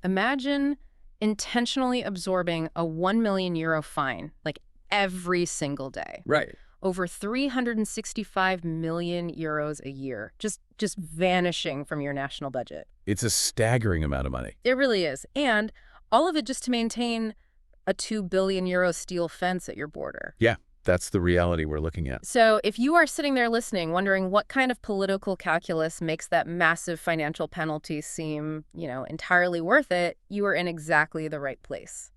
Imagine intentionally absorbing a 1 million euro fine, like every single day. Right. Over 365 million euros a year, just vanishing from your national budget. It's a staggering amount of money. It really is. And all of it just to maintain a 2 billion euro steel fence at your border. Yeah, that's the reality we're looking at. So if you are sitting there listening, wondering what kind of political calculus makes that massive financial penalty seem, entirely worth it, you are in exactly the right place.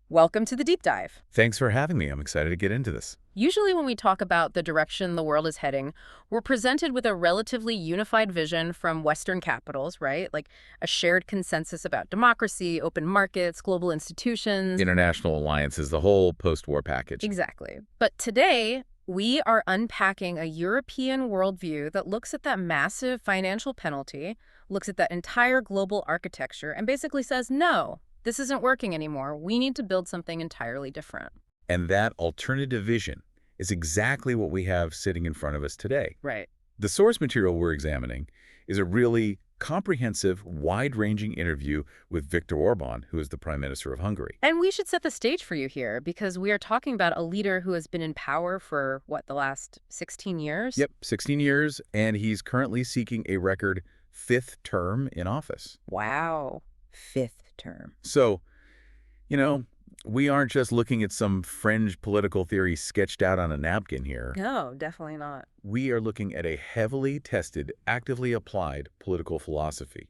Welcome to the deep dive. Thanks for having me. I'm excited to get into this. Usually when we talk about the direction the world is heading, we're presented with a relatively unified vision from Western capitals, right? Like a shared consensus about democracy, open markets, global institutions. International alliances, the whole post-war package. Exactly. But today, we are unpacking a European worldview that looks at that massive financial penalty, looks at that entire global architecture, and basically says, no, this isn't working anymore. We need to build something entirely different. And that alternative vision is exactly what we have sitting in front of us today. Right. The source material we're examining is a really comprehensive, wide-ranging interview with Viktor Orbán, who is the Prime Minister of Hungary. And we should set the stage for you here, because we are talking about a leader who has been in power for, the last 16 years? Yep, 16 years, and he's currently seeking a record 5th term in office. Wow. 5th term. So, we aren't just looking at some fringe political theory sketched out on a napkin here. No, definitely not. We are looking at a heavily tested, actively applied political philosophy,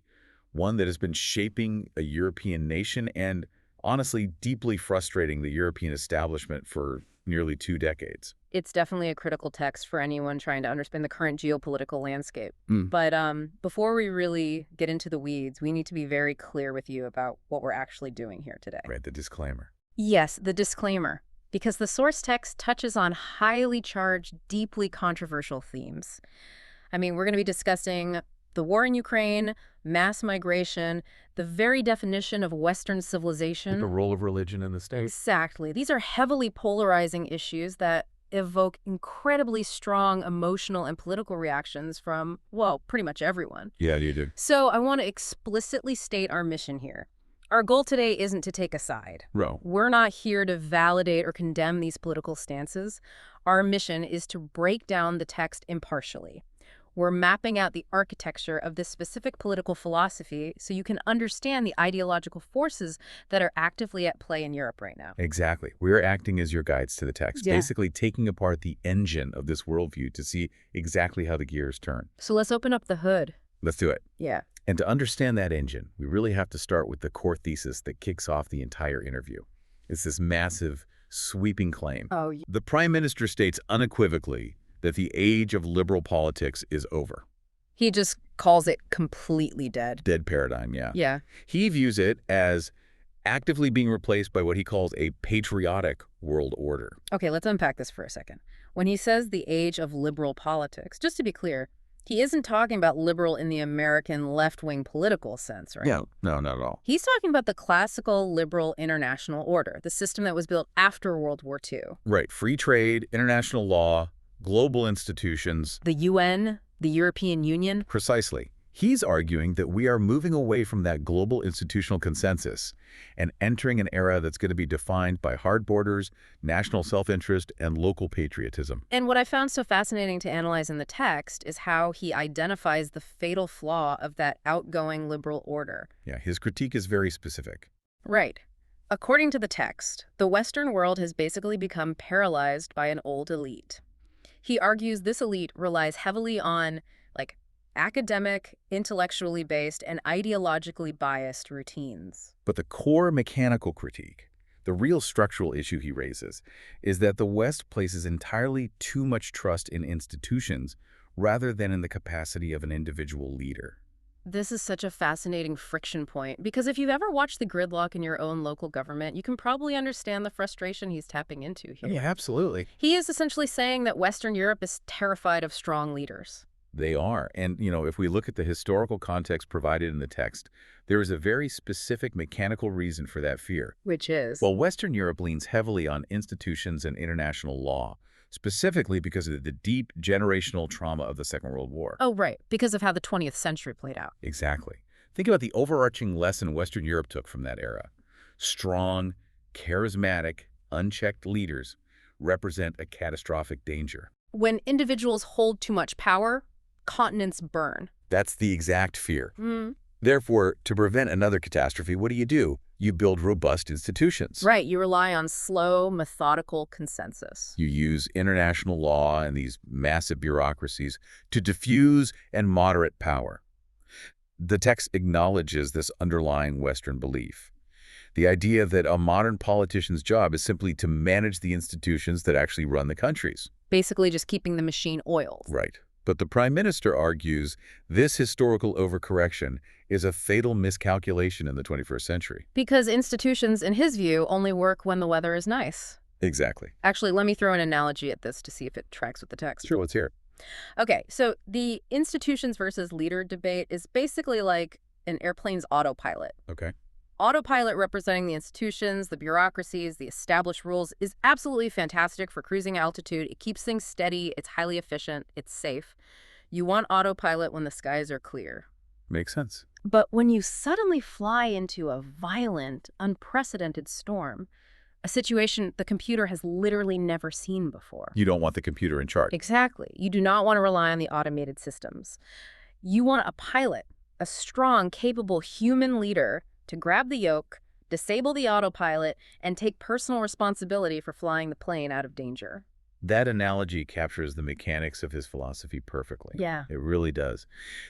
one that has been shaping a European nation and, honestly, deeply frustrating the European establishment for nearly 2 decades. It's definitely a critical text for anyone trying to understand the current geopolitical landscape. But before we really get into the weeds, we need to be very clear with you about what we're actually doing here today. Right, the disclaimer. Yes, the disclaimer, because the source text touches on highly charged, deeply controversial themes. I mean, we're going to be discussing the war in Ukraine, mass migration, the very definition of Western civilization. The role of religion in the state. Exactly. These are heavily polarizing issues that evoke incredibly strong emotional and political reactions from, pretty much everyone. Yeah, you do. So I want to explicitly state our mission here. Our goal today isn't to take a side. We're not here to validate or condemn these political stances. Our mission is to break down the text impartially. We're mapping out the architecture of this specific political philosophy so you can understand the ideological forces that are actively at play in Europe right now. Exactly. We're acting as your guides to the text, basically taking apart the engine of this worldview to see exactly how the gears turn. So let's open up the hood. Let's do it. Yeah. And to understand that engine, we really have to start with the core thesis that kicks off the entire interview. It's this massive, sweeping claim. The Prime Minister states unequivocally that the age of liberal politics is over. He just calls it completely dead. Dead paradigm, yeah. Yeah. He views it as actively being replaced by what he calls a patriotic world order. Okay, let's unpack this for a second. When he says the age of liberal politics, just to be clear, he isn't talking about liberal in the American left-wing political sense, right? Yeah, no, not at all. He's talking about the classical liberal international order, the system that was built after World War II. Right. Free trade, international law, global institutions. The UN, the European Union. Precisely. He's arguing that we are moving away from that global institutional consensus and entering an era that's going to be defined by hard borders, national self-interest, and local patriotism. And what I found so fascinating to analyze in the text is how he identifies the fatal flaw of that outgoing liberal order. Yeah, his critique is very specific. Right. According to the text, the Western world has basically become paralyzed by an old elite. He argues this elite relies heavily on, academic, intellectually based, and ideologically biased routines. But the core mechanical critique, the real structural issue he raises, is that the West places entirely too much trust in institutions rather than in the capacity of an individual leader. This is such a fascinating friction point, because if you've ever watched the gridlock in your own local government, you can probably understand the frustration he's tapping into here. Yeah, absolutely. He is essentially saying that Western Europe is terrified of strong leaders. They are. And, if we look at the historical context provided in the text, there is a very specific mechanical reason for that fear. Which is? Well, Western Europe leans heavily on institutions and international law, specifically because of the deep generational trauma of the Second World War. Oh, right. Because of how the 20th century played out. Exactly. Think about the overarching lesson Western Europe took from that era. Strong, charismatic, unchecked leaders represent a catastrophic danger. When individuals hold too much power, continents burn. That's the exact fear. Therefore, to prevent another catastrophe, what do? You build robust institutions. Right, you rely on slow, methodical consensus. You use international law and these massive bureaucracies to diffuse and moderate power. The text acknowledges this underlying Western belief. The idea that a modern politician's job is simply to manage the institutions that actually run the countries. Basically just keeping the machine oiled. Right. But the Prime Minister argues this historical overcorrection is a fatal miscalculation in the 21st century. Because institutions, in his view, only work when the weather is nice. Exactly. Actually, let me throw an analogy at this to see if it tracks with the text. Sure, let's hear it. Okay, so the institutions versus leader debate is basically like an airplane's autopilot. Okay. Autopilot representing the institutions, the bureaucracies, the established rules is absolutely fantastic for cruising altitude. It keeps things steady, it's highly efficient, it's safe. You want autopilot when the skies are clear. Makes sense. But when you suddenly fly into a violent, unprecedented storm, a situation the computer has literally never seen before. You don't want the computer in charge. Exactly. You do not want to rely on the automated systems. You want a pilot, a strong, capable human leader to grab the yoke, disable the autopilot, and take personal responsibility for flying the plane out of danger. That analogy captures the mechanics of his philosophy perfectly. Yeah. It really does.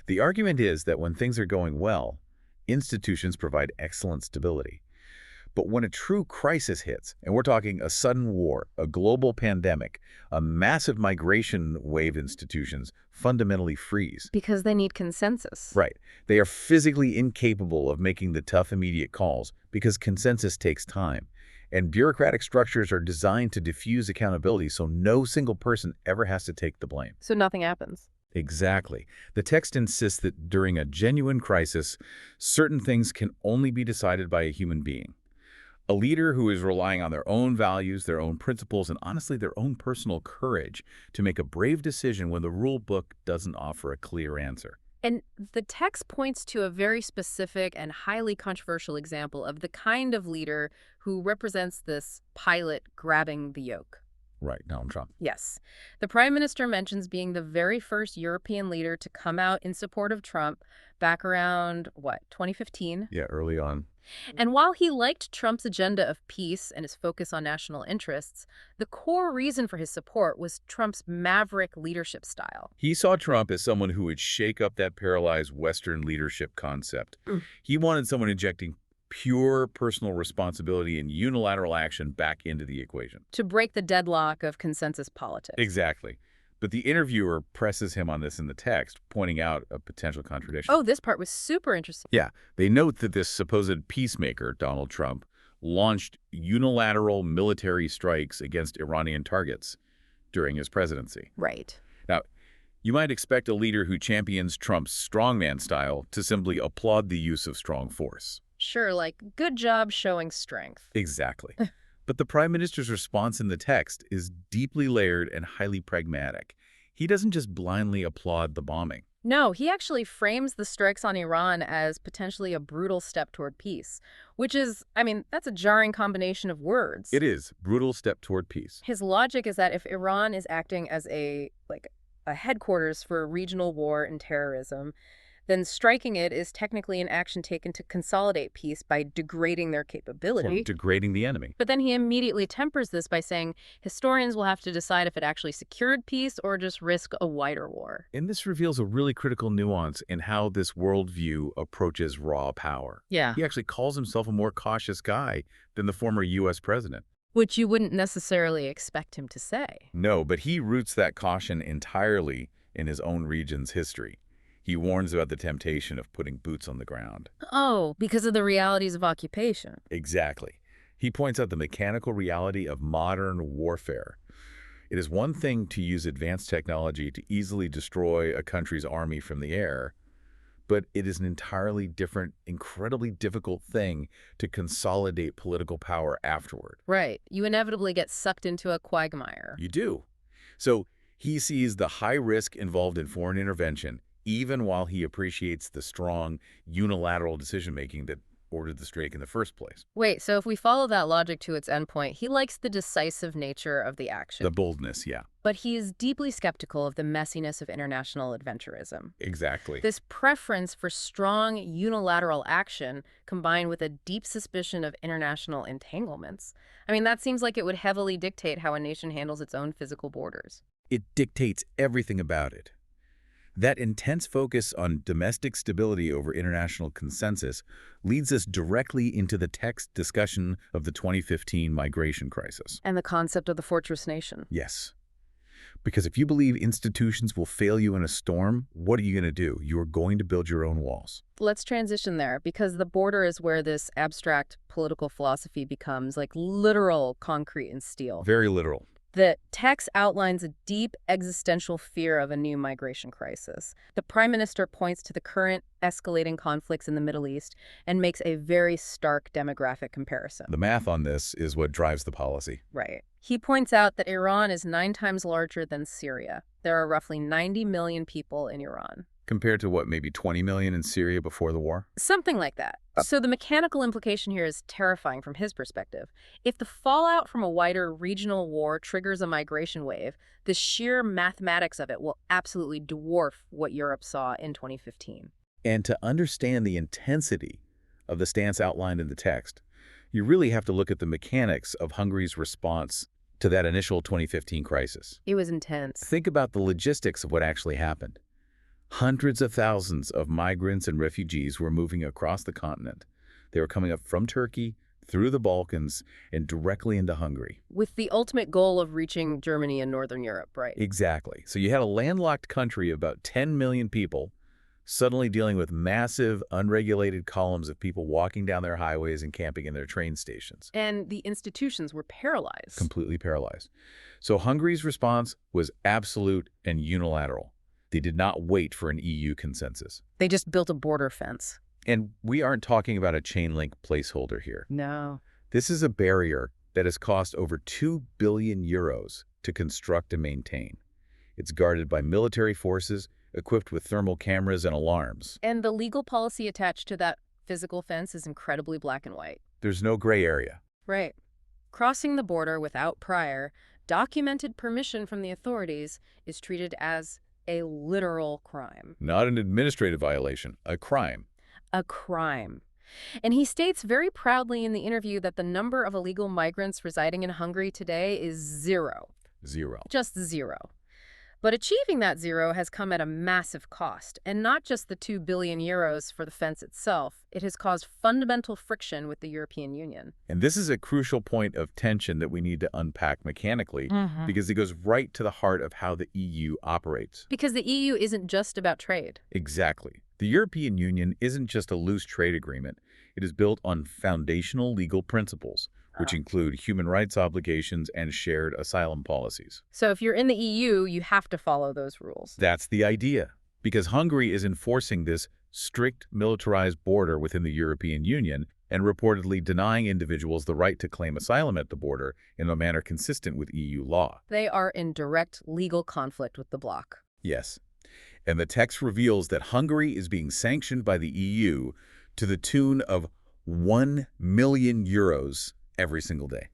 The argument is that when things are going well, institutions provide excellent stability. But when a true crisis hits, and we're talking a sudden war, a global pandemic, a massive migration wave, institutions fundamentally freeze. Because they need consensus. Right. They are physically incapable of making the tough immediate calls because consensus takes time. And bureaucratic structures are designed to diffuse accountability so no single person ever has to take the blame. So nothing happens. Exactly. The text insists that during a genuine crisis, certain things can only be decided by a human being. A leader who is relying on their own values, their own principles, and honestly their own personal courage to make a brave decision when the rule book doesn't offer a clear answer. And the text points to a very specific and highly controversial example of the kind of leader who represents this pilot grabbing the yoke. Right, Donald Trump. Yes. The Prime Minister mentions being the very first European leader to come out in support of Trump back around, 2015? Yeah, early on. And while he liked Trump's agenda of peace and his focus on national interests, the core reason for his support was Trump's maverick leadership style. He saw Trump as someone who would shake up that paralyzed Western leadership concept. He wanted someone injecting pure personal responsibility and unilateral action back into the equation. To break the deadlock of consensus politics. Exactly. But the interviewer presses him on this in the text, pointing out a potential contradiction. Oh, this part was super interesting. Yeah. They note that this supposed peacemaker, Donald Trump, launched unilateral military strikes against Iranian targets during his presidency. Right. Now, you might expect a leader who champions Trump's strongman style to simply applaud the use of strong force. Sure, like, good job showing strength. Exactly. But the Prime Minister's response in the text is deeply layered and highly pragmatic. He doesn't just blindly applaud the bombing. No, he actually frames the strikes on Iran as potentially a brutal step toward peace, which is, that's a jarring combination of words. It is. Brutal step toward peace. His logic is that if Iran is acting as a headquarters for a regional war and terrorism, then striking it is technically an action taken to consolidate peace by degrading their capability. Or degrading the enemy. But then he immediately tempers this by saying historians will have to decide if it actually secured peace or just risk a wider war. And this reveals a really critical nuance in how this worldview approaches raw power. Yeah. He actually calls himself a more cautious guy than the former U.S. president. Which you wouldn't necessarily expect him to say. No, but he roots that caution entirely in his own region's history. He warns about the temptation of putting boots on the ground. Oh, because of the realities of occupation. Exactly. He points out the mechanical reality of modern warfare. It is one thing to use advanced technology to easily destroy a country's army from the air, but it is an entirely different, incredibly difficult thing to consolidate political power afterward. Right. You inevitably get sucked into a quagmire. You do. So he sees the high risk involved in foreign intervention, even while he appreciates the strong unilateral decision-making that ordered the strike in the first place. Wait, so if we follow that logic to its endpoint, he likes the decisive nature of the action. The boldness, yeah. But he is deeply skeptical of the messiness of international adventurism. Exactly. This preference for strong unilateral action combined with a deep suspicion of international entanglements. I mean, that seems like it would heavily dictate how a nation handles its own physical borders. It dictates everything about it. That intense focus on domestic stability over international consensus leads us directly into the text discussion of the 2015 migration crisis. And the concept of the fortress nation. Yes. Because if you believe institutions will fail you in a storm, what are you going to do? You are going to build your own walls. Let's transition there, because the border is where this abstract political philosophy becomes like literal concrete and steel. Very literal. The text outlines a deep existential fear of a new migration crisis. The Prime Minister points to the current escalating conflicts in the Middle East and makes a very stark demographic comparison. The math on this is what drives the policy. Right. He points out that Iran is 9 times larger than Syria. There are roughly 90 million people in Iran. Compared to what, maybe 20 million in Syria before the war? Something like that. So the mechanical implication here is terrifying from his perspective. If the fallout from a wider regional war triggers a migration wave, the sheer mathematics of it will absolutely dwarf what Europe saw in 2015. And to understand the intensity of the stance outlined in the text, you really have to look at the mechanics of Hungary's response to that initial 2015 crisis. It was intense. Think about the logistics of what actually happened. Hundreds of thousands of migrants and refugees were moving across the continent. They were coming up from Turkey, through the Balkans, and directly into Hungary. With the ultimate goal of reaching Germany and Northern Europe, right? Exactly. So you had a landlocked country of about 10 million people suddenly dealing with massive, unregulated columns of people walking down their highways and camping in their train stations. And the institutions were paralyzed. Completely paralyzed. So Hungary's response was absolute and unilateral. They did not wait for an EU consensus. They just built a border fence. And we aren't talking about a chain link placeholder here. No. This is a barrier that has cost over 2 billion euros to construct and maintain. It's guarded by military forces equipped with thermal cameras and alarms. And the legal policy attached to that physical fence is incredibly black and white. There's no gray area. Right. Crossing the border without prior, documented permission from the authorities is treated as a literal crime. Not an administrative violation, a crime. A crime. And he states very proudly in the interview that the number of illegal migrants residing in Hungary today is 0. 0. Just 0. But achieving that 0 has come at a massive cost, and not just the 2 billion euros for the fence itself. It has caused fundamental friction with the European Union. And this is a crucial point of tension that we need to unpack mechanically, because it goes right to the heart of how the EU operates. Because the EU isn't just about trade. Exactly. The European Union isn't just a loose trade agreement. It is built on foundational legal principles, which include human rights obligations and shared asylum policies. So if you're in the EU, you have to follow those rules. That's the idea, because Hungary is enforcing this strict militarized border within the European Union and reportedly denying individuals the right to claim asylum at the border in a manner consistent with EU law. They are in direct legal conflict with the bloc. Yes. And the text reveals that Hungary is being sanctioned by the EU to the tune of 1 million euros every single day.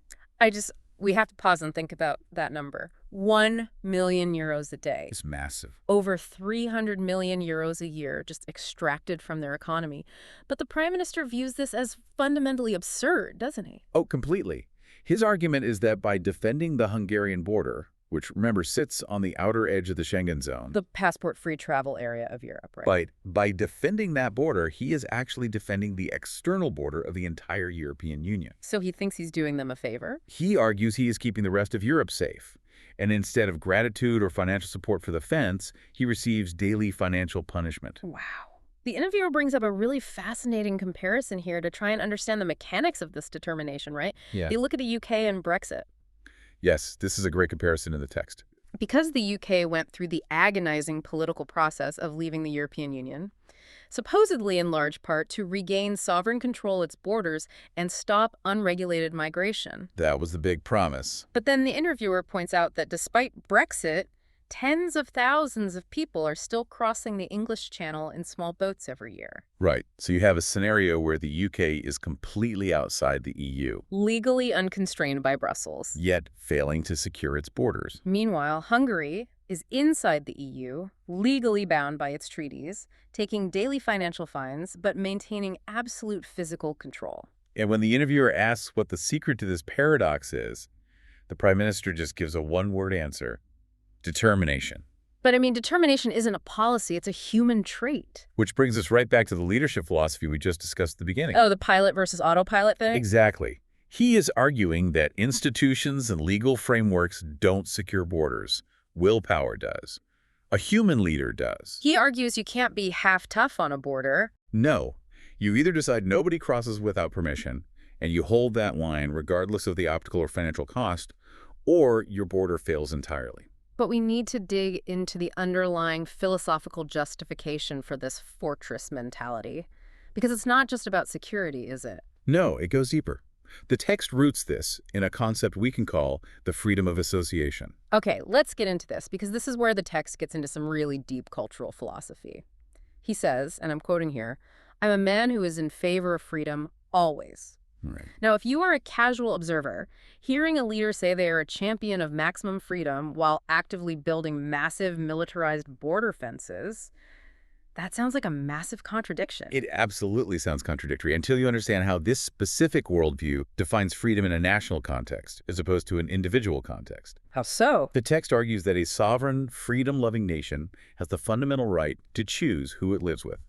We have to pause and think about that number. 1 million euros a day. It's massive. Over 300 million euros a year just extracted from their economy. But the Prime Minister views this as fundamentally absurd, doesn't he? Oh, completely. His argument is that by defending the Hungarian border, which, remember, sits on the outer edge of the Schengen zone. The passport-free travel area of Europe, right? By defending that border, he is actually defending the external border of the entire European Union. So he thinks he's doing them a favor? He argues he is keeping the rest of Europe safe. And instead of gratitude or financial support for the fence, he receives daily financial punishment. Wow. The interviewer brings up a really fascinating comparison here to try and understand the mechanics of this determination, right? Yeah. They look at the UK and Brexit. Yes, this is a great comparison in the text. Because the UK went through the agonizing political process of leaving the European Union, supposedly in large part to regain sovereign control of its borders and stop unregulated migration. That was the big promise. But then the interviewer points out that despite Brexit, tens of thousands of people are still crossing the English Channel in small boats every year. Right. So you have a scenario where the UK is completely outside the EU, legally unconstrained by Brussels, yet failing to secure its borders. Meanwhile, Hungary is inside the EU, legally bound by its treaties, taking daily financial fines, but maintaining absolute physical control. And when the interviewer asks what the secret to this paradox is, the Prime Minister just gives a one-word answer: determination. But I mean, determination isn't a policy, it's a human trait. Which brings us right back to the leadership philosophy we just discussed at the beginning. Oh, the pilot versus autopilot thing? Exactly. He is arguing that institutions and legal frameworks don't secure borders. Willpower does. A human leader does. He argues you can't be half tough on a border. No. You either decide nobody crosses without permission, and you hold that line regardless of the optical or financial cost, or your border fails entirely. But we need to dig into the underlying philosophical justification for this fortress mentality. Because it's not just about security, is it? No, it goes deeper. The text roots this in a concept we can call the freedom of association. Okay, let's get into this, because this is where the text gets into some really deep cultural philosophy. He says, and I'm quoting here, "I'm a man who is in favor of freedom always." Right. Now, if you are a casual observer, hearing a leader say they are a champion of maximum freedom while actively building massive militarized border fences, that sounds like a massive contradiction. It absolutely sounds contradictory until you understand how this specific worldview defines freedom in a national context as opposed to an individual context. How so? The text argues that a sovereign, freedom-loving nation has the fundamental right to choose who it lives with.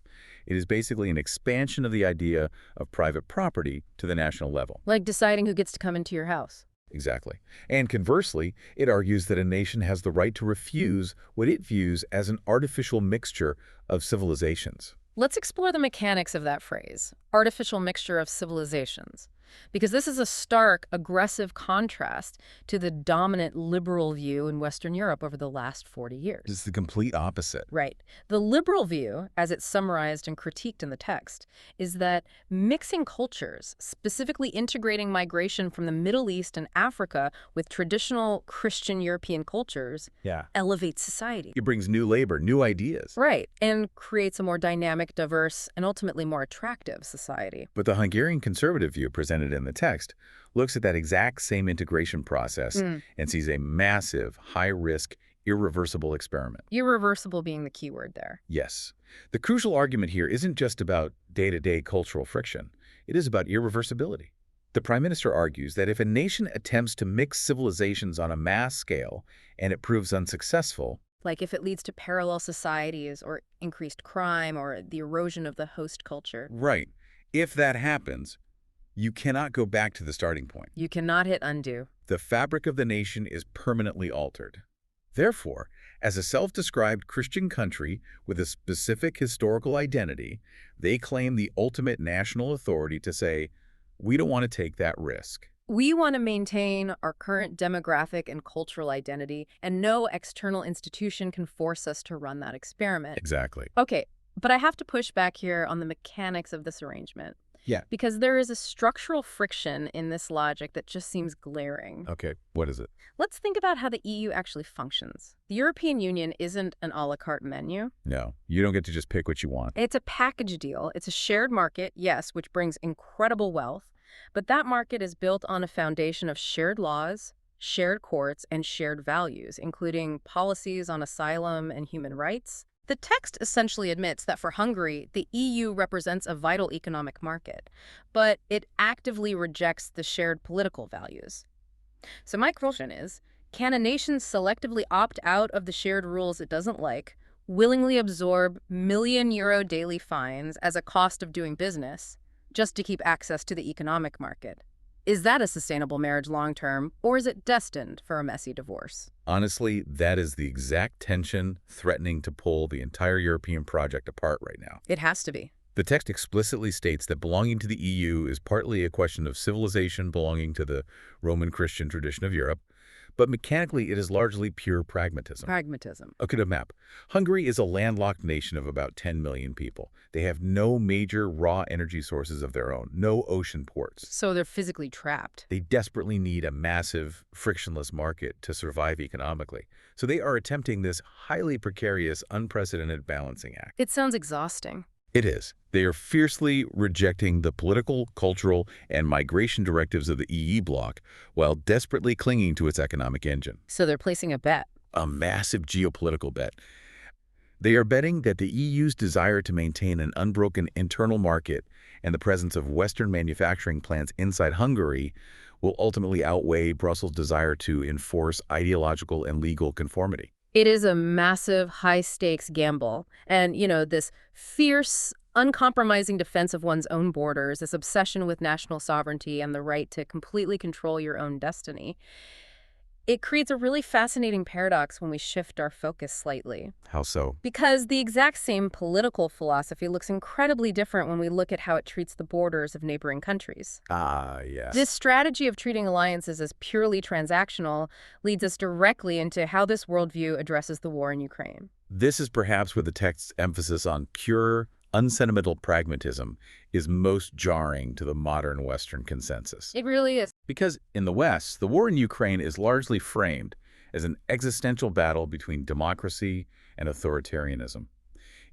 It is basically an expansion of the idea of private property to the national level. Like deciding who gets to come into your house. Exactly. And conversely, it argues that a nation has the right to refuse what it views as an artificial mixture of civilizations. Let's explore the mechanics of that phrase, artificial mixture of civilizations, because this is a stark, aggressive contrast to the dominant liberal view in Western Europe over the last 40 years. It's the complete opposite. Right. The liberal view, as it's summarized and critiqued in the text, is that mixing cultures, specifically integrating migration from the Middle East and Africa with traditional Christian European cultures, elevates society. It brings new labor, new ideas. Right, and creates a more dynamic, diverse, and ultimately more attractive society. But the Hungarian conservative view presented in the text looks at that exact same integration process and sees a massive, high-risk, irreversible experiment. Irreversible being the key word there. Yes. The crucial argument here isn't just about day-to-day cultural friction. It is about irreversibility. The Prime Minister argues that if a nation attempts to mix civilizations on a mass scale and it proves unsuccessful, like if it leads to parallel societies or increased crime or the erosion of the host culture. Right. If that happens, you cannot go back to the starting point. You cannot hit undo. The fabric of the nation is permanently altered. Therefore, as a self-described Christian country with a specific historical identity, they claim the ultimate national authority to say, we don't want to take that risk. We want to maintain our current demographic and cultural identity, and no external institution can force us to run that experiment. Exactly. Okay, but I have to push back here on the mechanics of this arrangement. Yeah. Because there is a structural friction in this logic that just seems glaring. Okay, what is it? Let's think about how the EU actually functions. The European Union isn't an a la carte menu. No, you don't get to just pick what you want. It's a package deal. It's a shared market, yes, which brings incredible wealth. But that market is built on a foundation of shared laws, shared courts, and shared values, including policies on asylum and human rights. The text essentially admits that for Hungary, the EU represents a vital economic market, but it actively rejects the shared political values. So my question is, can a nation selectively opt out of the shared rules it doesn't like, willingly absorb million-euro daily fines as a cost of doing business, just to keep access to the economic market? Is that a sustainable marriage long-term, or is it destined for a messy divorce? Honestly, that is the exact tension threatening to pull the entire European project apart right now. It has to be. The text explicitly states that belonging to the EU is partly a question of civilization belonging to the Roman Christian tradition of Europe, but mechanically it is largely pure pragmatism. Pragmatism. Look at a map. Hungary is a landlocked nation of about 10 million people. They have no major raw energy sources of their own, no ocean ports. So they're physically trapped. They desperately need a massive, frictionless market to survive economically. So they are attempting this highly precarious, unprecedented balancing act. It sounds exhausting. It is. They are fiercely rejecting the political, cultural, and migration directives of the EE bloc while desperately clinging to its economic engine. So they're placing a bet. A massive geopolitical bet. They are betting that the EU's desire to maintain an unbroken internal market and the presence of Western manufacturing plants inside Hungary will ultimately outweigh Brussels' desire to enforce ideological and legal conformity. It is a massive, high-stakes gamble. And, this fierce, uncompromising defense of one's own borders, this obsession with national sovereignty and the right to completely control your own destiny, it creates a really fascinating paradox when we shift our focus slightly. How so? Because the exact same political philosophy looks incredibly different when we look at how it treats the borders of neighboring countries. Ah, yes. This strategy of treating alliances as purely transactional leads us directly into how this worldview addresses the war in Ukraine. This is perhaps where the text's emphasis on pure, unsentimental pragmatism is most jarring to the modern Western consensus. It really is. Because in the West, the war in Ukraine is largely framed as an existential battle between democracy and authoritarianism.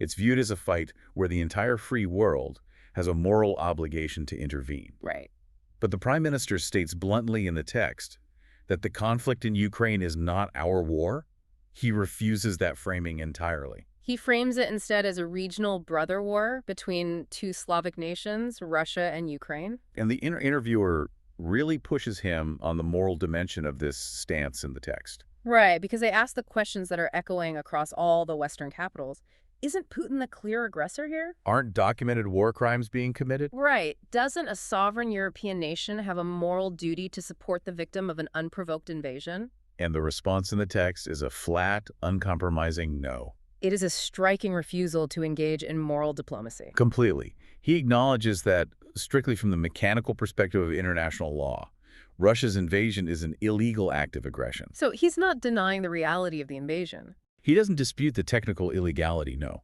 It's viewed as a fight where the entire free world has a moral obligation to intervene. Right. But the Prime Minister states bluntly in the text that the conflict in Ukraine is not our war. He refuses that framing entirely. He frames it instead as a regional brother war between two Slavic nations, Russia and Ukraine. And the interviewer really pushes him on the moral dimension of this stance in the text. Right, because they ask the questions that are echoing across all the Western capitals. Isn't Putin the clear aggressor here? Aren't documented war crimes being committed? Right. Doesn't a sovereign European nation have a moral duty to support the victim of an unprovoked invasion? And the response in the text is a flat, uncompromising no. It is a striking refusal to engage in moral diplomacy. Completely. He acknowledges that, strictly from the mechanical perspective of international law, Russia's invasion is an illegal act of aggression. So he's not denying the reality of the invasion. He doesn't dispute the technical illegality, no.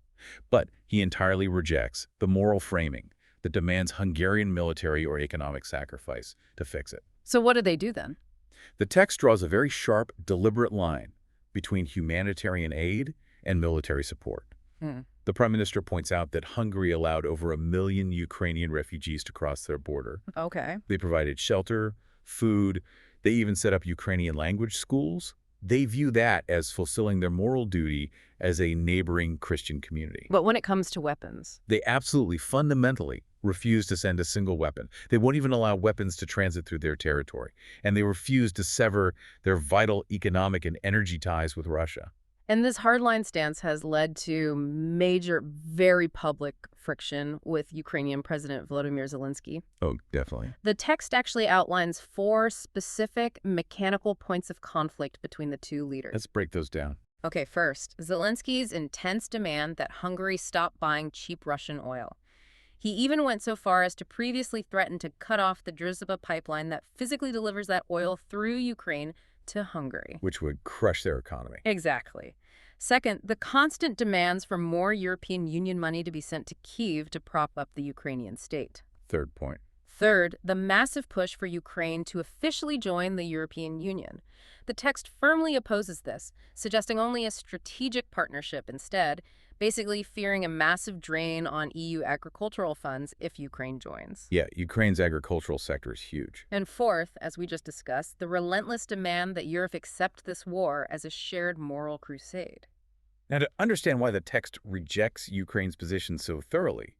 But he entirely rejects the moral framing that demands Hungarian military or economic sacrifice to fix it. So what do they do then? The text draws a very sharp, deliberate line between humanitarian aid and military support. The Prime Minister points out that Hungary allowed over 1 million Ukrainian refugees to cross their border. Okay. They provided shelter, food. They even set up Ukrainian language schools. They view that as fulfilling their moral duty as a neighboring Christian community. But when it comes to weapons? They absolutely, fundamentally refuse to send a single weapon. They won't even allow weapons to transit through their territory. And they refuse to sever their vital economic and energy ties with Russia. And this hardline stance has led to major, very public friction with Ukrainian President Volodymyr Zelensky. Oh, definitely. The text actually outlines 4 specific mechanical points of conflict between the two leaders. Let's break those down. Okay, first, Zelensky's intense demand that Hungary stop buying cheap Russian oil. He even went so far as to previously threaten to cut off the Druzhba pipeline that physically delivers that oil through Ukraine to Hungary. Which would crush their economy. Exactly. Second, the constant demands for more European Union money to be sent to Kyiv to prop up the Ukrainian state. Third point. Third, the massive push for Ukraine to officially join the European Union. The text firmly opposes this, suggesting only a strategic partnership instead, basically fearing a massive drain on EU agricultural funds if Ukraine joins. Yeah, Ukraine's agricultural sector is huge. And fourth, as we just discussed, the relentless demand that Europe accept this war as a shared moral crusade. Now, to understand why the text rejects Ukraine's position so thoroughly,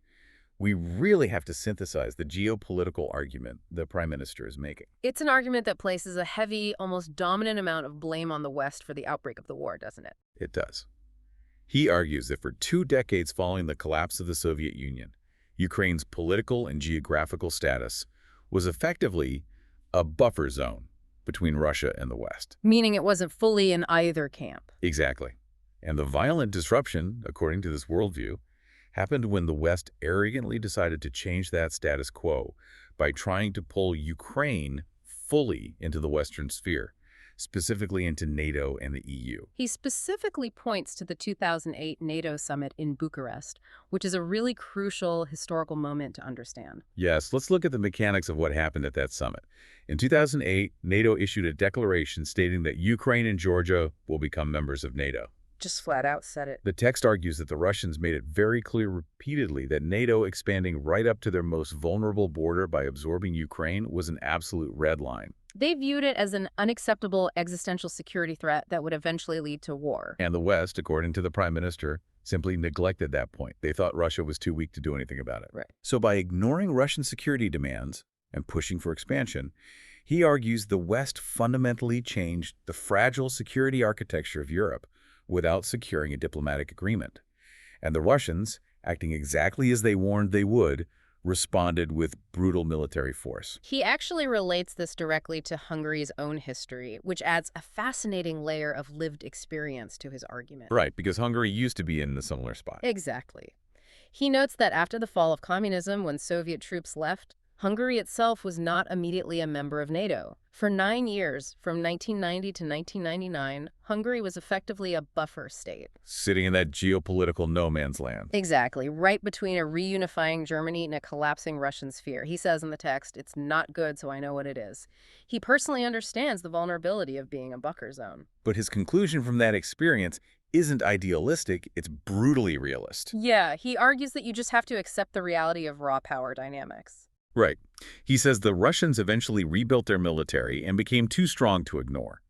we really have to synthesize the geopolitical argument the Prime Minister is making. It's an argument that places a heavy, almost dominant amount of blame on the West for the outbreak of the war, doesn't it? It does. He argues that for 2 decades following the collapse of the Soviet Union, Ukraine's political and geographical status was effectively a buffer zone between Russia and the West. Meaning it wasn't fully in either camp. Exactly. And the violent disruption, according to this worldview, happened when the West arrogantly decided to change that status quo by trying to pull Ukraine fully into the Western sphere, specifically into NATO and the EU. He specifically points to the 2008 NATO summit in Bucharest, which is a really crucial historical moment to understand. Yes, let's look at the mechanics of what happened at that summit. In 2008, NATO issued a declaration stating that Ukraine and Georgia will become members of NATO. Just flat out said it. The text argues that the Russians made it very clear repeatedly that NATO expanding right up to their most vulnerable border by absorbing Ukraine was an absolute red line. They viewed it as an unacceptable existential security threat that would eventually lead to war. And the West, according to the Prime Minister, simply neglected that point. They thought Russia was too weak to do anything about it. Right. So by ignoring Russian security demands and pushing for expansion, he argues the West fundamentally changed the fragile security architecture of Europe without securing a diplomatic agreement. And the Russians, acting exactly as they warned they would, responded with brutal military force. He actually relates this directly to Hungary's own history, which adds a fascinating layer of lived experience to his argument. Right, because Hungary used to be in a similar spot. Exactly. He notes that after the fall of communism, when Soviet troops left, Hungary itself was not immediately a member of NATO. For 9 years, from 1990 to 1999, Hungary was effectively a buffer state. Sitting in that geopolitical no man's land. Exactly, right between a reunifying Germany and a collapsing Russian sphere. He says in the text, "It's not good, so I know what it is." He personally understands the vulnerability of being a buffer zone. But his conclusion from that experience isn't idealistic, it's brutally realist. Yeah, he argues that you just have to accept the reality of raw power dynamics. Right. He says the Russians eventually rebuilt their military and became too strong to ignore.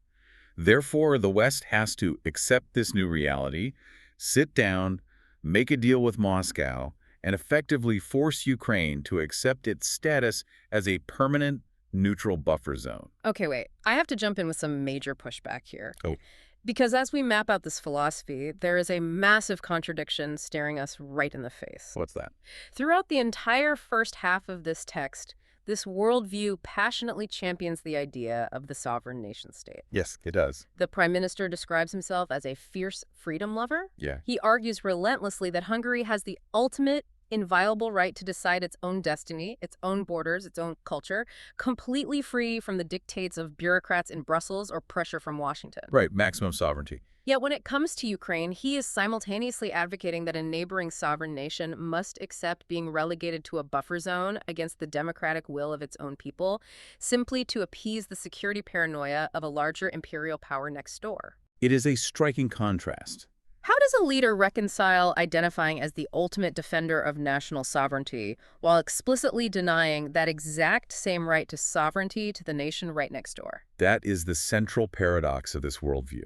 Therefore, the West has to accept this new reality, sit down, make a deal with Moscow, and effectively force Ukraine to accept its status as a permanent neutral buffer zone. Okay, wait. I have to jump in with some major pushback here. Oh. Because as we map out this philosophy, there is a massive contradiction staring us right in the face. What's that? Throughout the entire first half of this text, this worldview passionately champions the idea of the sovereign nation-state. Yes, it does. The Prime Minister describes himself as a fierce freedom lover. Yeah. He argues relentlessly that Hungary has the ultimate inviolable right to decide its own destiny, its own borders, its own culture, completely free from the dictates of bureaucrats in Brussels or pressure from Washington. Right, maximum sovereignty. Yet when it comes to Ukraine, he is simultaneously advocating that a neighboring sovereign nation must accept being relegated to a buffer zone against the democratic will of its own people, simply to appease the security paranoia of a larger imperial power next door. It is a striking contrast. How does a leader reconcile identifying as the ultimate defender of national sovereignty while explicitly denying that exact same right to sovereignty to the nation right next door? That is the central paradox of this worldview.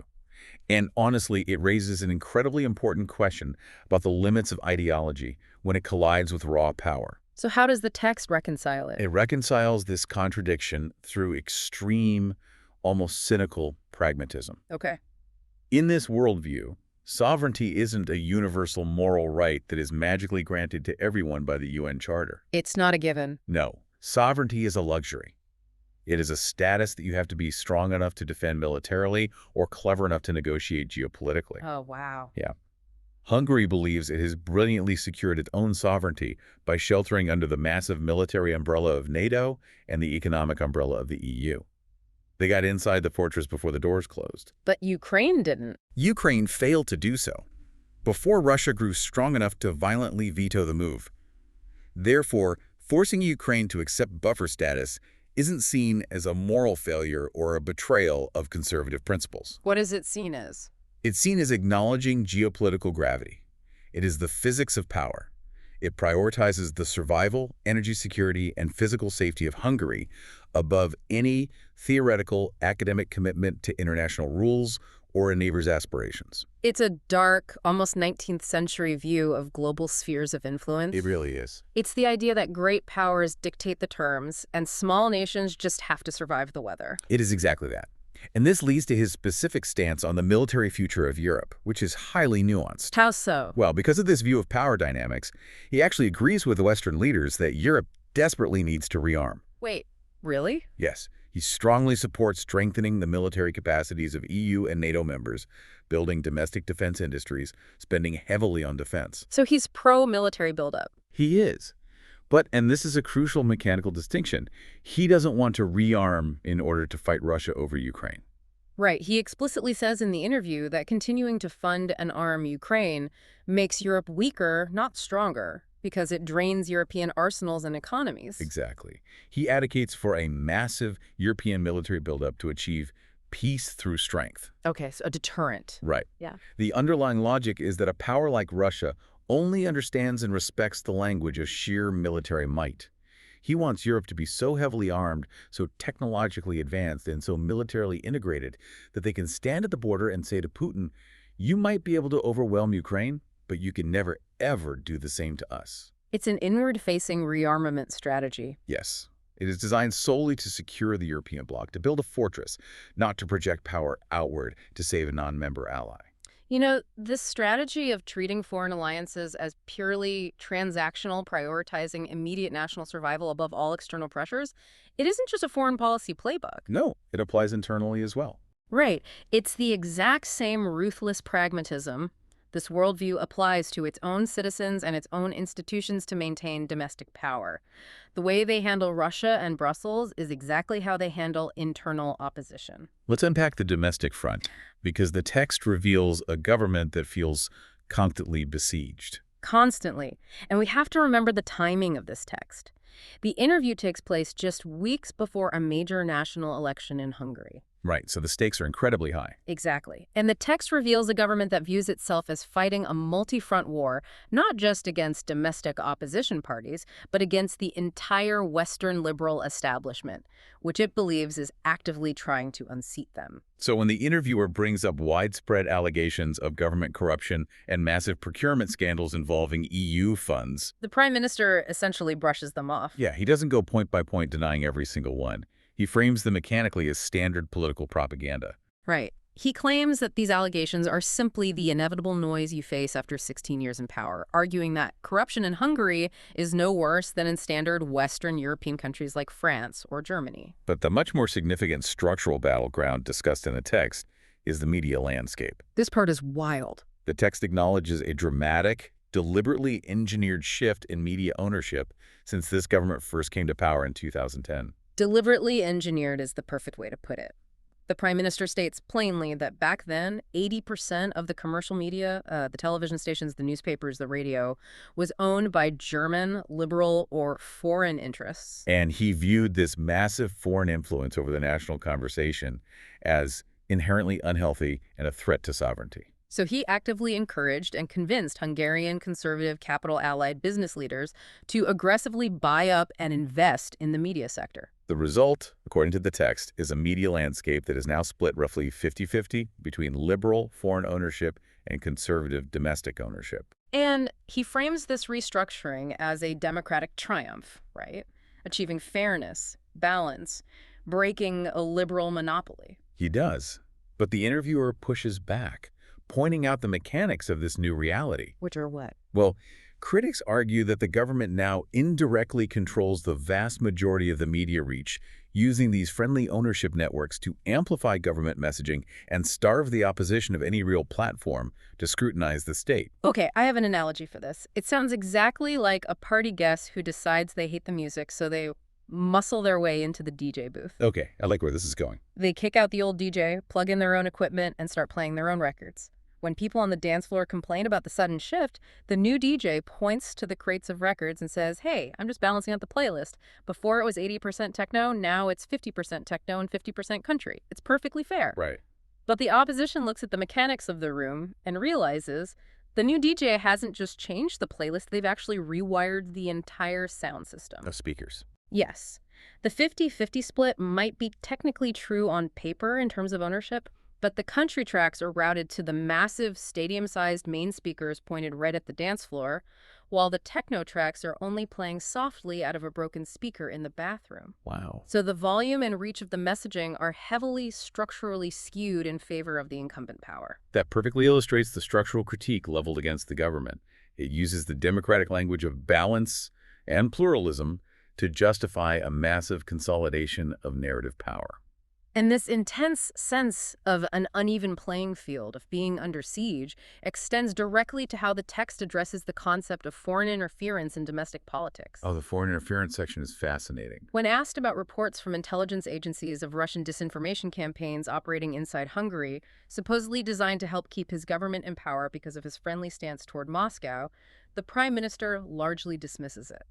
And honestly, it raises an incredibly important question about the limits of ideology when it collides with raw power. So how does the text reconcile it? It reconciles this contradiction through extreme, almost cynical pragmatism. Okay. In this worldview, sovereignty isn't a universal moral right that is magically granted to everyone by the UN Charter. It's not a given. No, sovereignty is a luxury. It is a status that you have to be strong enough to defend militarily or clever enough to negotiate geopolitically. Oh, wow. Yeah. Hungary believes it has brilliantly secured its own sovereignty by sheltering under the massive military umbrella of NATO and the economic umbrella of the EU. They got inside the fortress before the doors closed. But Ukraine didn't. Ukraine failed to do so before Russia grew strong enough to violently veto the move. Therefore, forcing Ukraine to accept buffer status isn't seen as a moral failure or a betrayal of conservative principles. What is it seen as? It's seen as acknowledging geopolitical gravity. It is the physics of power. It prioritizes the survival, energy security, and physical safety of Hungary above any theoretical academic commitment to international rules or a neighbor's aspirations. It's a dark, almost 19th century view of global spheres of influence. It really is. It's the idea that great powers dictate the terms and small nations just have to survive the weather. It is exactly that. And this leads to his specific stance on the military future of Europe, which is highly nuanced. How so? Well, because of this view of power dynamics, he actually agrees with the Western leaders that Europe desperately needs to rearm. Wait, really? Yes, he strongly supports strengthening the military capacities of EU and NATO members, building domestic defense industries, spending heavily on defense. So he's pro-military buildup. He is. But, and this is a crucial mechanical distinction, he doesn't want to rearm in order to fight Russia over Ukraine. Right. He explicitly says in the interview that continuing to fund and arm Ukraine makes Europe weaker, not stronger, because it drains European arsenals and economies. Exactly. He advocates for a massive European military buildup to achieve peace through strength. Okay, so a deterrent. Right. Yeah. The underlying logic is that a power like Russia only understands and respects the language of sheer military might. He wants Europe to be so heavily armed, so technologically advanced, and so militarily integrated that they can stand at the border and say to Putin, "You might be able to overwhelm Ukraine, but you can never, ever do the same to us." It's an inward-facing rearmament strategy. Yes. It is designed solely to secure the European bloc, to build a fortress, not to project power outward to save a non-member ally. You know, this strategy of treating foreign alliances as purely transactional, prioritizing immediate national survival above all external pressures, it isn't just a foreign policy playbook. No, it applies internally as well. Right. It's the exact same ruthless pragmatism this worldview applies to its own citizens and its own institutions to maintain domestic power. The way they handle Russia and Brussels is exactly how they handle internal opposition. Let's unpack the domestic front, because the text reveals a government that feels constantly besieged. Constantly. And we have to remember the timing of this text. The interview takes place just weeks before a major national election in Hungary. Right, so the stakes are incredibly high. Exactly. And the text reveals a government that views itself as fighting a multi-front war, not just against domestic opposition parties, but against the entire Western liberal establishment, which it believes is actively trying to unseat them. So when the interviewer brings up widespread allegations of government corruption and massive procurement scandals involving EU funds, the prime minister essentially brushes them off. yeah, he doesn't go point by point denying every single one. He frames them mechanically as standard political propaganda. Right. He claims that these allegations are simply the inevitable noise you face after 16 years in power, arguing that corruption in Hungary is no worse than in standard Western European countries like France or Germany. But the much more significant structural battleground discussed in the text is the media landscape. This part is wild. The text acknowledges a dramatic, deliberately engineered shift in media ownership since this government first came to power in 2010. Deliberately engineered is the perfect way to put it. The prime minister states plainly that back then, 80% of the commercial media, the television stations, the newspapers, the radio, was owned by German, liberal, or foreign interests. And he viewed this massive foreign influence over the national conversation as inherently unhealthy and a threat to sovereignty. So he actively encouraged and convinced Hungarian conservative capital-allied business leaders to aggressively buy up and invest in the media sector. The result, according to the text, is a media landscape that is now split roughly 50-50 between liberal foreign ownership and conservative domestic ownership. And he frames this restructuring as a democratic triumph, right? Achieving fairness, balance, breaking a liberal monopoly. He does. But the interviewer pushes back, pointing out the mechanics of this new reality. Which are what? Well, critics argue that the government now indirectly controls the vast majority of the media reach, using these friendly ownership networks to amplify government messaging and starve the opposition of any real platform to scrutinize the state. Okay, I have an analogy for this. It sounds exactly like a party guest who decides they hate the music, so they muscle their way into the DJ booth. Okay, I like where this is going. They kick out the old DJ, plug in their own equipment, and start playing their own records. When people on the dance floor complain about the sudden shift, the new DJ points to the crates of records and says, "Hey, I'm just balancing out the playlist. Before it was 80% techno, now it's 50% techno and 50% country. It's perfectly fair." Right. But the opposition looks at the mechanics of the room and realizes the new DJ hasn't just changed the playlist, they've actually rewired the entire sound system. Of speakers. Yes. The 50-50 split might be technically true on paper in terms of ownership, but the country tracks are routed to the massive stadium-sized main speakers pointed right at the dance floor, while the techno tracks are only playing softly out of a broken speaker in the bathroom. Wow. So the volume and reach of the messaging are heavily structurally skewed in favor of the incumbent power. That perfectly illustrates the structural critique leveled against the government. It uses the democratic language of balance and pluralism to justify a massive consolidation of narrative power. And this intense sense of an uneven playing field, of being under siege, extends directly to how the text addresses the concept of foreign interference in domestic politics. Oh, the foreign interference section is fascinating. When asked about reports from intelligence agencies of Russian disinformation campaigns operating inside Hungary, supposedly designed to help keep his government in power because of his friendly stance toward Moscow, the prime minister largely dismisses it.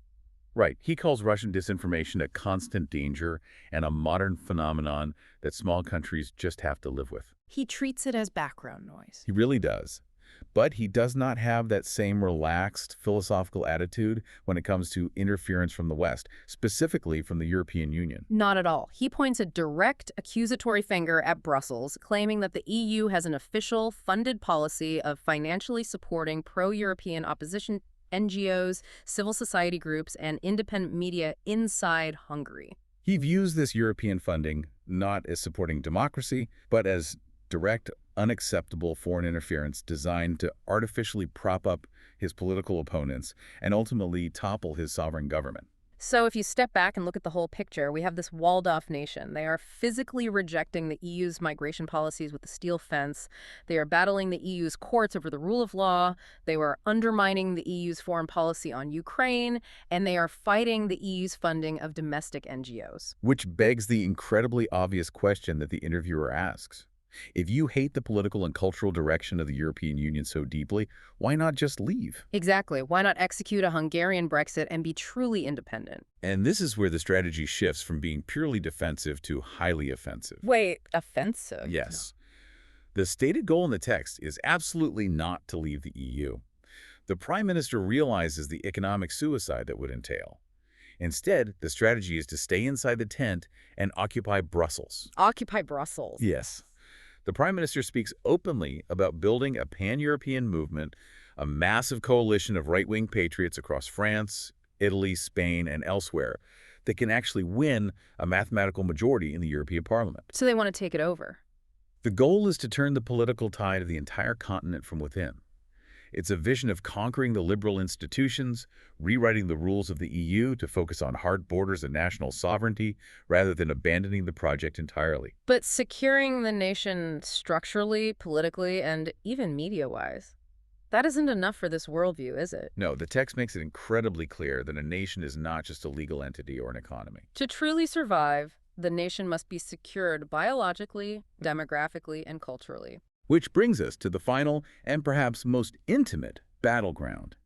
Right. He calls Russian disinformation a constant danger and a modern phenomenon that small countries just have to live with. He treats it as background noise. He really does. But he does not have that same relaxed philosophical attitude when it comes to interference from the West, specifically from the European Union. Not at all. He points a direct accusatory finger at Brussels, claiming that the EU has an official, funded policy of financially supporting pro-European opposition NGOs, civil society groups, and independent media inside Hungary. He views this European funding not as supporting democracy, but as direct, unacceptable foreign interference designed to artificially prop up his political opponents and ultimately topple his sovereign government. So if you step back and look at the whole picture, we have this walled-off nation. They are physically rejecting the EU's migration policies with a steel fence. They are battling the EU's courts over the rule of law. They are undermining the EU's foreign policy on Ukraine. And they are fighting the EU's funding of domestic NGOs. Which begs the incredibly obvious question that the interviewer asks. If you hate the political and cultural direction of the European Union so deeply, why not just leave? Exactly. Why not execute a Hungarian Brexit and be truly independent? And this is where the strategy shifts from being purely defensive to highly offensive. Wait, offensive? Yes. The stated goal in the text is absolutely not to leave the EU. The Prime Minister realizes the economic suicide that would entail. Instead, the strategy is to stay inside the tent and occupy Brussels. Occupy Brussels? Yes. The Prime Minister speaks openly about building a pan-European movement, a massive coalition of right-wing patriots across France, Italy, Spain, and elsewhere that can actually win a mathematical majority in the European Parliament. So they want to take it over. The goal is to turn the political tide of the entire continent from within. It's a vision of conquering the liberal institutions, rewriting the rules of the EU to focus on hard borders and national sovereignty rather than abandoning the project entirely. But securing the nation structurally, politically, and even media-wise, that isn't enough for this worldview, is it? No, the text makes it incredibly clear that a nation is not just a legal entity or an economy. To truly survive, the nation must be secured biologically, demographically, and culturally. Which brings us to the final and perhaps most intimate battleground,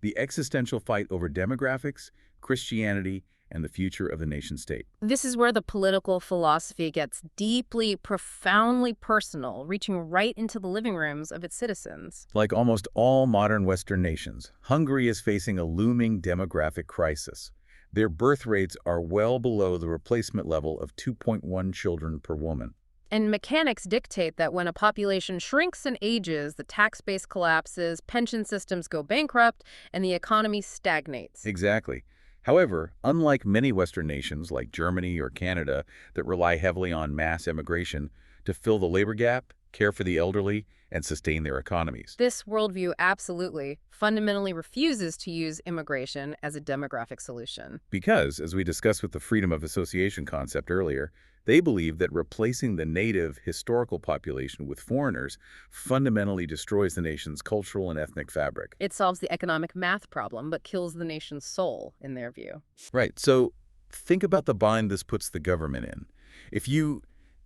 the existential fight over demographics, Christianity, and the future of the nation-state. This is where the political philosophy gets deeply, profoundly personal, reaching right into the living rooms of its citizens. Like almost all modern Western nations, Hungary is facing a looming demographic crisis. Their birth rates are well below the replacement level of 2.1 children per woman. And mechanics dictate that when a population shrinks and ages, the tax base collapses, pension systems go bankrupt, and the economy stagnates. Exactly. However, unlike many Western nations like Germany or Canada that rely heavily on mass immigration to fill the labor gap, care for the elderly, and sustain their economies, this worldview absolutely, fundamentally refuses to use immigration as a demographic solution. Because, as we discussed with the freedom of association concept earlier, they believe that replacing the native historical population with foreigners fundamentally destroys the nation's cultural and ethnic fabric. It solves the economic math problem, but kills the nation's soul, in their view. Right. So think about the bind this puts the government in. If you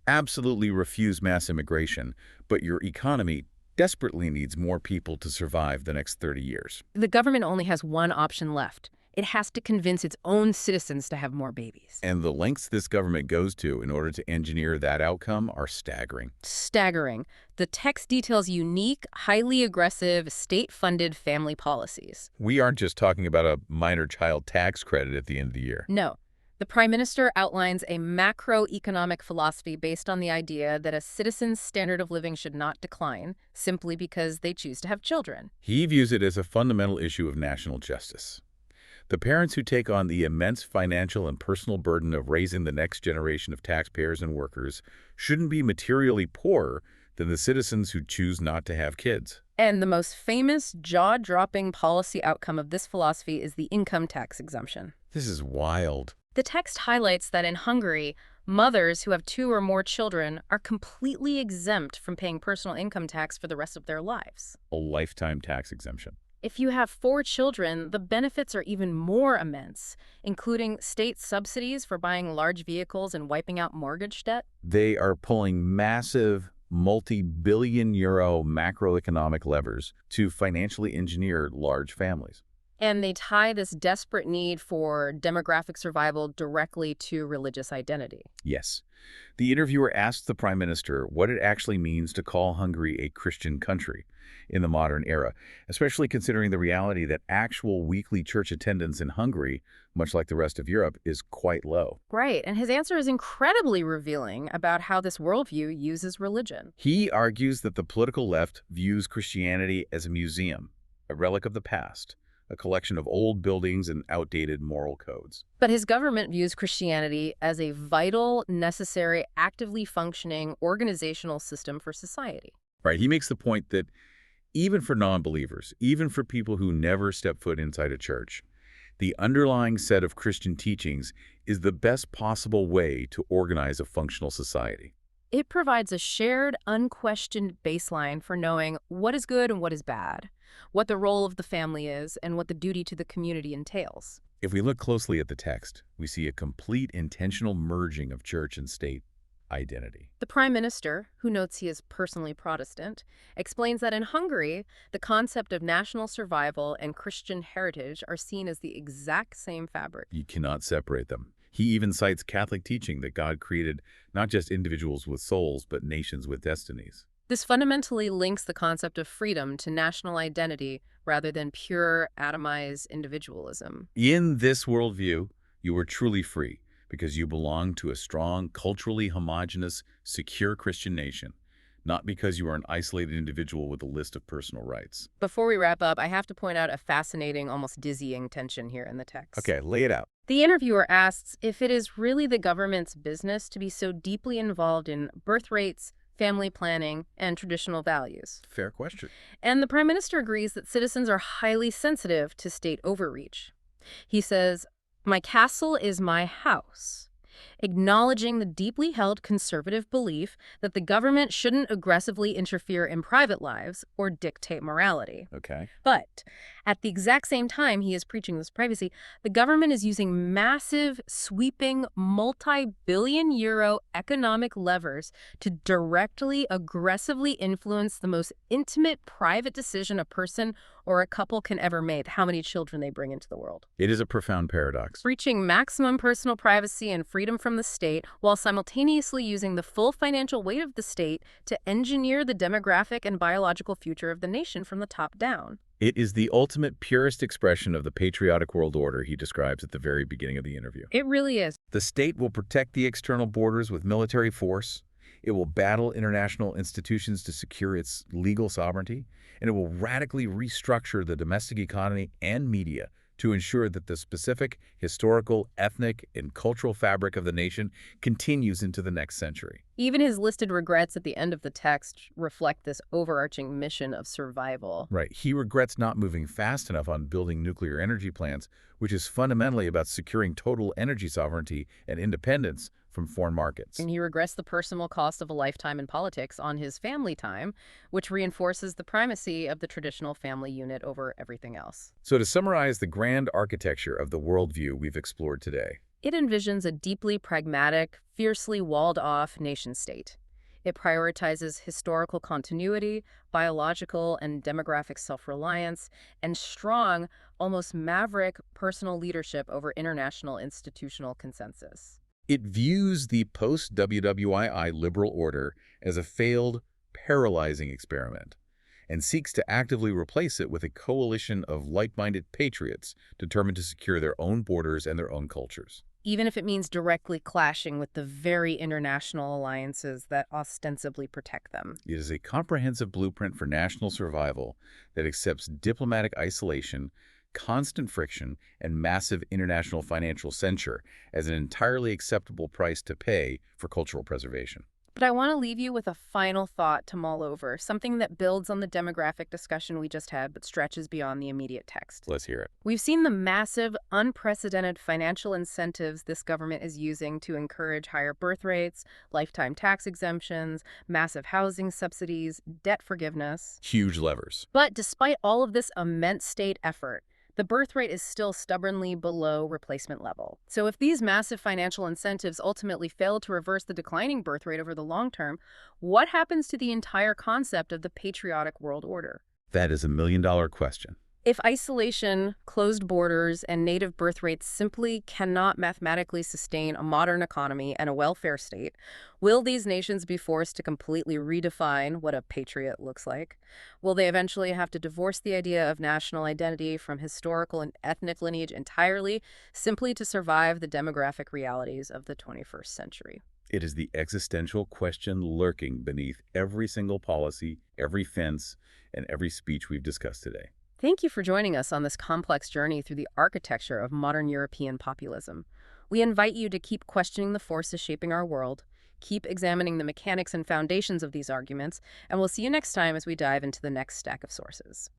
absolutely refuse mass immigration, but your economy desperately needs more people to survive the next 30 years. The government only has one option left. It has to convince its own citizens to have more babies. And the lengths this government goes to in order to engineer that outcome are staggering. Staggering. The text details unique, highly aggressive, state-funded family policies. We aren't just talking about a minor child tax credit at the end of the year. No. The Prime Minister outlines a macroeconomic philosophy based on the idea that a citizen's standard of living should not decline simply because they choose to have children. He views it as a fundamental issue of national justice. The parents who take on the immense financial and personal burden of raising the next generation of taxpayers and workers shouldn't be materially poorer than the citizens who choose not to have kids. And the most famous, jaw-dropping policy outcome of this philosophy is the income tax exemption. This is wild. The text highlights that in Hungary, Mothers who have 2 or more children are completely exempt from paying personal income tax for the rest of their lives. A lifetime tax exemption. If you have 4 children, the benefits are even more immense, including state subsidies for buying large vehicles and wiping out mortgage debt. They are pulling massive, multi-billion euro macroeconomic levers to financially engineer large families. And they tie this desperate need for demographic survival directly to religious identity. Yes. The interviewer asked the prime minister what it actually means to call Hungary a Christian country in the modern era, especially considering the reality that actual weekly church attendance in Hungary, much like the rest of Europe, is quite low. Right, and his answer is incredibly revealing about how this worldview uses religion. He argues that the political left views Christianity as a museum, a relic of the past, a collection of old buildings and outdated moral codes. But his government views Christianity as a vital, necessary, actively functioning organizational system for society. Right, he makes the point that even for non-believers, even for people who never step foot inside a church, the underlying set of Christian teachings is the best possible way to organize a functional society. It provides a shared, unquestioned baseline for knowing what is good and what is bad, what the role of the family is, and what the duty to the community entails. If we look closely at the text, we see a complete intentional merging of church and state identity. The Prime Minister, who notes he is personally Protestant, explains that in Hungary, the concept of national survival and Christian heritage are seen as the exact same fabric. You cannot separate them. He even cites Catholic teaching that God created not just individuals with souls, but nations with destinies. This fundamentally links the concept of freedom to national identity rather than pure, atomized individualism. In this worldview, you are truly free because you belong to a strong, culturally homogenous, secure Christian nation, not because you are an isolated individual with a list of personal rights. Before we wrap up, I have to point out a fascinating, almost dizzying tension here in the text. Okay, lay it out. The interviewer asks if it is really the government's business to be so deeply involved in birth rates, family planning, and traditional values. Fair question. And the Prime Minister agrees that citizens are highly sensitive to state overreach. He says, "My castle is my house," acknowledging the deeply held conservative belief that the government shouldn't aggressively interfere in private lives or dictate morality. Okay. But at the exact same time he is preaching this privacy, the government is using massive, sweeping, multi-billion euro economic levers to directly, aggressively influence the most intimate, private decision a person or a couple can ever make, how many children they bring into the world. It is a profound paradox. Reaching maximum personal privacy and freedom from the state while simultaneously using the full financial weight of the state to engineer the demographic and biological future of the nation from the top down. It is the ultimate purest expression of the patriotic world order he describes at the very beginning of the interview. It really is. The state will protect the external borders with military force. It will battle international institutions to secure its legal sovereignty. And it will radically restructure the domestic economy and media to ensure that the specific historical, ethnic, and cultural fabric of the nation continues into the next century. Even his listed regrets at the end of the text reflect this overarching mission of survival. Right. He regrets not moving fast enough on building nuclear energy plants, which is fundamentally about securing total energy sovereignty and independence from foreign markets. And he regrets the personal cost of a lifetime in politics on his family time, which reinforces the primacy of the traditional family unit over everything else. So to summarize the grand architecture of the worldview we've explored today, it envisions a deeply pragmatic, fiercely walled-off nation-state. It prioritizes historical continuity, biological and demographic self-reliance, and strong, almost maverick personal leadership over international institutional consensus. It views the post-WWII liberal order as a failed, paralyzing experiment and seeks to actively replace it with a coalition of like-minded patriots determined to secure their own borders and their own cultures. Even if it means directly clashing with the very international alliances that ostensibly protect them. It is a comprehensive blueprint for national survival that accepts diplomatic isolation, constant friction, and massive international financial censure as an entirely acceptable price to pay for cultural preservation. But I want to leave you with a final thought to mull over, something that builds on the demographic discussion we just had but stretches beyond the immediate text. Let's hear it. We've seen the massive, unprecedented financial incentives this government is using to encourage higher birth rates, lifetime tax exemptions, massive housing subsidies, debt forgiveness. Huge levers. But despite all of this immense state effort, the birth rate is still stubbornly below replacement level. So if these massive financial incentives ultimately fail to reverse the declining birth rate over the long term, what happens to the entire concept of the patriotic world order? That is a million-dollar question. If isolation, closed borders, and native birth rates simply cannot mathematically sustain a modern economy and a welfare state, will these nations be forced to completely redefine what a patriot looks like? Will they eventually have to divorce the idea of national identity from historical and ethnic lineage entirely, simply to survive the demographic realities of the 21st century? It is the existential question lurking beneath every single policy, every fence, and every speech we've discussed today. Thank you for joining us on this complex journey through the architecture of modern European populism. We invite you to keep questioning the forces shaping our world, keep examining the mechanics and foundations of these arguments, and we'll see you next time as we dive into the next stack of sources.